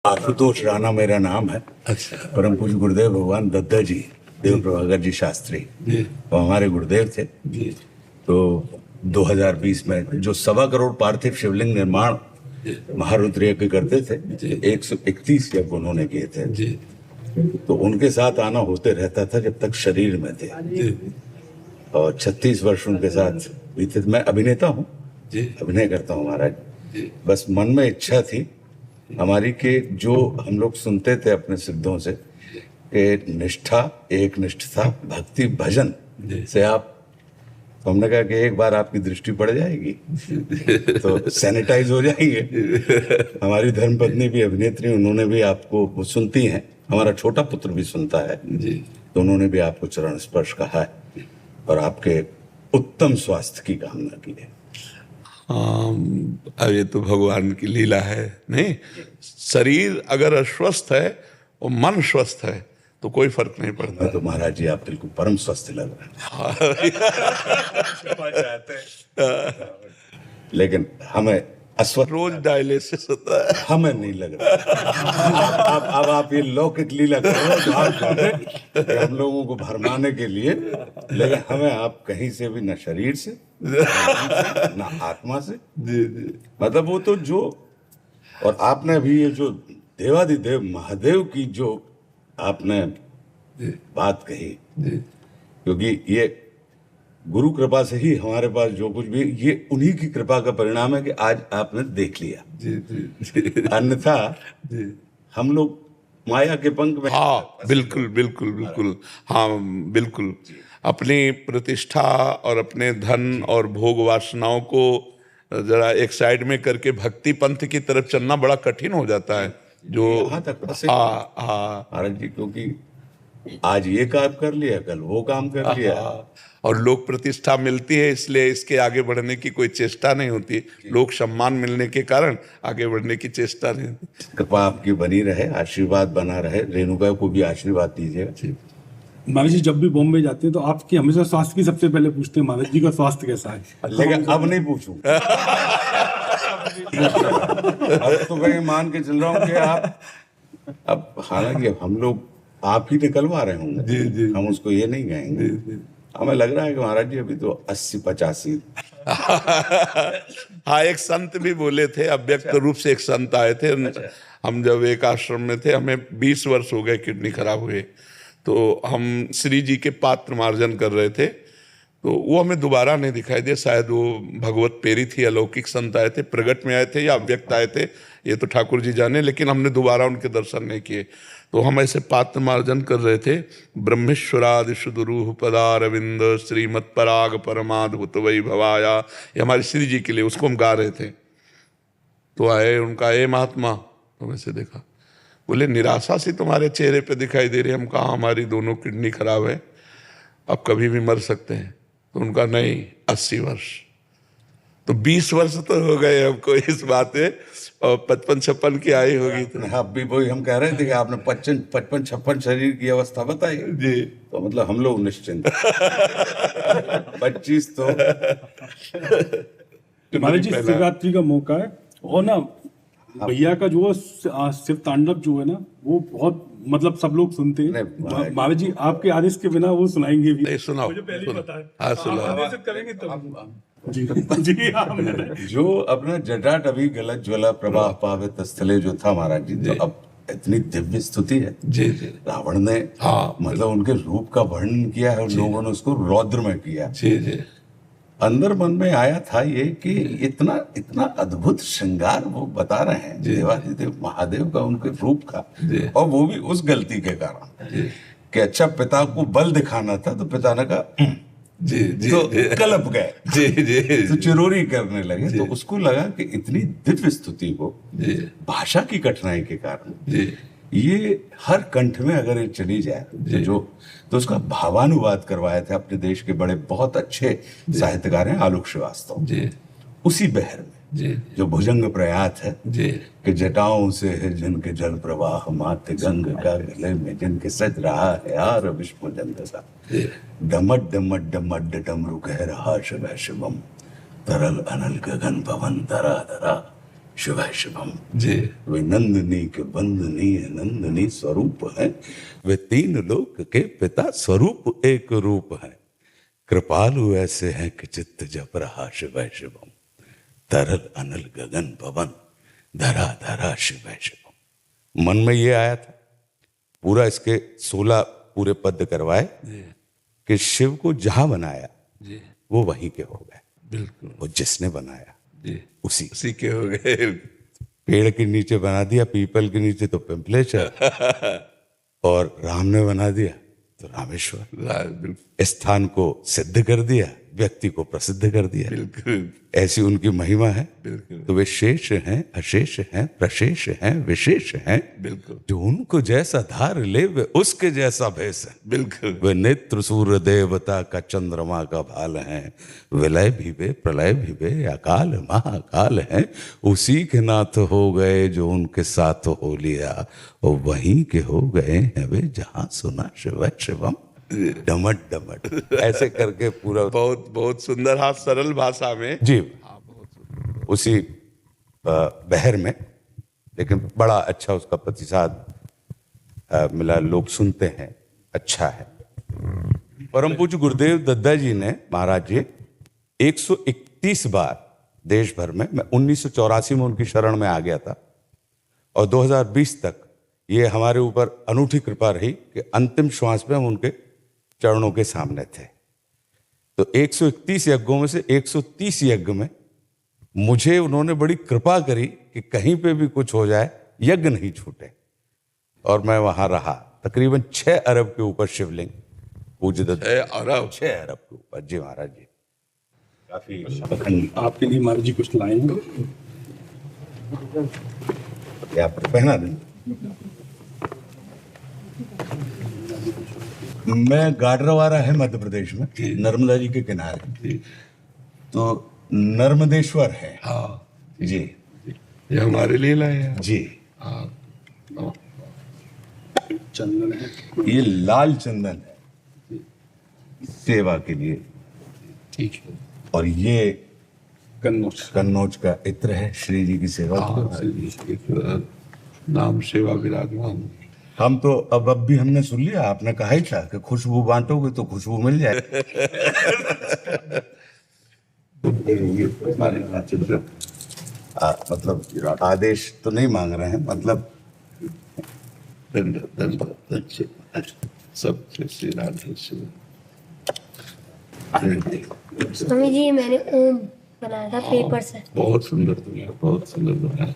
आशुतोष राणा मेरा नाम है। अच्छा। परम पूज्य गुरुदेव भगवान दत्ता जी, देव प्रभाकर जी शास्त्री, वो हमारे गुरुदेव थे। जी। तो 2020 में जो 1.25 करोड़ पार्थिव शिवलिंग निर्माण महारुद्र यज्ञ करते थे, 131 यज्ञ उन्होंने किए थे। जी। तो उनके साथ आना होते रहता था जब तक शरीर में थे। और 36 वर्ष उनके साथ बीते। मैं अभिनेता हूँ, अभिनय करता हूँ महाराज। बस मन में इच्छा थी हमारी कि जो हम लोग सुनते थे अपने सिद्धों से कि निष्ठा, एक निष्ठता, भक्ति, भजन से आप, तो हमने कहा कि एक बार आपकी दृष्टि पड़ जाएगी तो सैनिटाइज हो जाएंगे। हमारी धर्मपत्नी भी अभिनेत्री, उन्होंने भी आपको, वो सुनती हैं, हमारा छोटा पुत्र भी सुनता है, तो उन्होंने भी आपको चरण स्पर्श कहा है और आपके उत्तम स्वास्थ्य की कामना की है। अब ये तो भगवान की लीला है। नहीं, शरीर अगर अस्वस्थ है और मन स्वस्थ है तो कोई फर्क नहीं पड़ता। तो महाराज जी आप बिल्कुल परम स्वस्थ लग रहे हैं। लेकिन हमें अस्वस्थ, रोज डायलिसिस होता है, हमें नहीं लग रहा। अब आप ये लौकिक लीला करो तो आप हम लोगों को भरमाने के लिए, लेकिन हमें आप कहीं से भी, न शरीर से, न आत्मा से, मतलब वो तो जो, और आपने भी ये जो देवादिदेव महादेव की जो आपने बात कही, क्योंकि ये गुरु कृपा से ही हमारे पास जो कुछ भी, ये उन्हीं की कृपा का परिणाम है कि आज आपने देख लिया। अन्यथा हम लोग माया के पंख में। हाँ, बिल्कुल बिल्कुल बिल्कुल, हाँ बिल्कुल। अपनी प्रतिष्ठा और अपने धन और भोग वासनाओं को जरा एक साइड में करके भक्ति पंथ की तरफ चलना बड़ा कठिन हो जाता है। जो यहाँ तक महाराज जी, क्योंकि आज ये काम कर लिया, कल वो काम कर लिया, और लोक प्रतिष्ठा मिलती है इसलिए इसके आगे बढ़ने की कोई चेष्टा नहीं होती। लोक सम्मान मिलने के कारण आगे बढ़ने की चेष्टा नहीं होती। कृपा आपकी बनी रहे, आशीर्वाद बना रहे, रेणुका को भी आशीर्वाद दीजिएगा। महाराज जी जब भी बॉम्बे जाते हैं तो आपकी हमेशा स्वास्थ्य की सबसे पहले पूछते हैं, महाराज जी का स्वास्थ्य कैसा है? लेकिन अब नहीं पूछूं। अब तो मैं मान के चल रहा हूँ कि आप, अब हालांकि हम लोग आप ही निकलवा रहे होंगे, हम उसको ये नहीं कहेंगे। हमें लग रहा है कि महाराज जी अभी तो 80-85। हाँ, एक संत भी बोले थे, अव्यक्त रूप से एक संत आए थे। हम जब एक आश्रम में थे, हमें 20 वर्ष हो गए किडनी खराब हुए, तो हम श्री जी के पात्र मार्जन कर रहे थे, तो वो हमें दोबारा नहीं दिखाई दिया। शायद वो भगवत पेरी थी, अलौकिक संत आए थे, प्रगट में आए थे या अव्यक्त आए थे, ये तो ठाकुर जी जाने, लेकिन हमने दोबारा उनके दर्शन नहीं किए। तो हम ऐसे पात्र मार्जन कर रहे थे। ब्रह्मेश्वरादि सुदुरूह पदारविंद श्रीमत् पराग परमाद्भुत वैभवाया, ये हमारी श्री जी के लिए, उसको हम गा रहे थे। तो आए, उनका ए महात्मा, तो वैसे देखा, बोले निराशा सी तुम्हारे चेहरे पे दिखाई दे रही है। हम कहा हमारी दोनों किडनी खराब है, अब कभी भी मर सकते हैं। तो उनका नहीं, 80 वर्ष। तो 20 वर्ष तो हो गए हमको इस बात में, और 55-56 की आई होगी। तो अब भी वही हम कह रहे थे कि आपने 55-56 शरीर की अवस्था बताई जी, तो मतलब हम लोग निश्चिंत। 25 तो महाराज जी शिवरात्रि का मौका है, और ना भैया का जो शिव तांडव जो है ना, वो बहुत, मतलब सब लोग सुनते हैं। महाराज जी आपके आदेश के बिना वो सुनाएंगे भी? नहीं, सुनाओ। मुझे पहले ही पता है। हाँ, सुनाओ। करेंगे तो जी जी हाँ। जो अपना जटाट अभी गलत ज्वला प्रवाह पावे तस्थले जो था महाराज जी, तो अब इतनी दिव्य स्तुति है। जी जी। रावण ने मतलब उनके रूप का वर्णन किया है, लोगों ने उसको रौद्र में किया। जी जी। अंदर मन में आया था ये कि इतना इतना अद्भुत श्रृंगार वो बता रहे हैं देवादिदेव महादेव का, उनके रूप का, और वो भी उस गलती के कारण कि अच्छा पिता को बल दिखाना था, तो पिता ने कहा जी जी, तो कलप गए, जी जी, तो चिरोरी करने लगे। तो उसको लगा कि इतनी दिव्य स्तुति को भाषा की कठिनाई के कारण ये हर कंठ में अगर ये चली जाए तो उसका भावानुवाद करवाए थे अपने देश के बड़े बहुत अच्छे साहित्यकार हैं आलोक श्रीवास्तव, उसी बहर में जो भुजंग प्रयात है कि जटाओं से है जिनके जल प्रवाह, माथे गंग का गले में जिनके सज रहा है यार विष्णु जंग सा, डमट डमट डमट डमरू कह रहा शिव शिवम, तरल अनल गगन पवन धरा धरा, शिवाय शिवम। जी वे नंदनी के बंदनी नंदनी स्वरूप है, वे तीन लोक के पिता स्वरूप एक रूप है। कृपालु ऐसे हैं कि चित्त जप रहा शिवाय शिवम। तरल अनल गगन पवन धरा धरा शिवाय शिवम। मन में ये आया था, पूरा इसके 16 पूरे पद करवाए कि शिव को जहां बनाया जी वो वहीं के हो गए। बिल्कुल वो जिसने बनाया जी उसी। उसी के हो गए। पेड़ के नीचे बना दिया, पीपल के नीचे तो पिंपलेश्वर, और राम ने बना दिया तो रामेश्वर। बिल्कुल स्थान को सिद्ध कर दिया, व्यक्ति को प्रसिद्ध कर दिया। बिल्कुल ऐसी उनकी महिमा है। बिल्कुल तो वे शेष हैं, अशेष हैं, प्रशेष हैं, विशेष हैं। बिल्कुल जो उनको जैसा धार ले वे उसके जैसा भेष है। बिल्कुल वे नेत्र सूर्य देवता का चंद्रमा का भाल हैं। विलय भी वे, प्रलय भी वे, अकाल महाकाल हैं। उसी के नाथ हो गए जो उनके साथ हो लिया, और वहीं के हो गए हैं वे जहां सुना शिव शिवम डमट डमट। ऐसे करके पूरा बहुत बहुत सुंदर, हाँ सरल भाषा में। जी उसी बहर में, लेकिन बड़ा अच्छा उसका प्रतिसाद मिला, लोग सुनते हैं, अच्छा है। परम पूज्य गुरुदेव दद्दा जी ने, महाराज जी 131 बार देश भर में, मैं 1984 में उनकी शरण में आ गया था, और 2020 तक ये हमारे ऊपर अनूठी कृपा रही कि अंतिम श्वास में हम उनके चरणों के सामने थे। तो 131 यज्ञों में से 130 यज्ञ में मुझे उन्होंने बड़ी कृपा करी कि कहीं पे भी कुछ हो जाए यज्ञ नहीं छूटे, और मैं वहां रहा। तकरीबन 6 अरब के ऊपर शिवलिंग पूज्य दत्त, 6 अरब के ऊपर। जी महाराज जी, काफी आपके लिए महाराज जी कुछ लाए हैं। आप पहना दें। मैं गाडरवारा है मध्य प्रदेश में, नर्मदा जी के किनारे, तो नर्मदेश्वर है। हाँ जी ये हमारे लिए लाए हैं जी। हाँ चंदन है, ये लाल चंदन है सेवा के लिए, ठीक है। और ये कन्नौज। कन्नौज का इत्र है श्री जी की सेवा के लिए। नाम सेवा विराजमान। हम तो अब भी हमने सुन लिया, आपने कहा ही था कि खुशबू बांटोगे तो खुशबू मिल जाए। मतलब आदेश तो नहीं मांग रहे हैं, मतलब सब श्री राधे शिव। स्वामी जी मैंने ओम बनाया था पेपर से। बहुत सुंदर दुनिया, बहुत सुंदर दुनिया।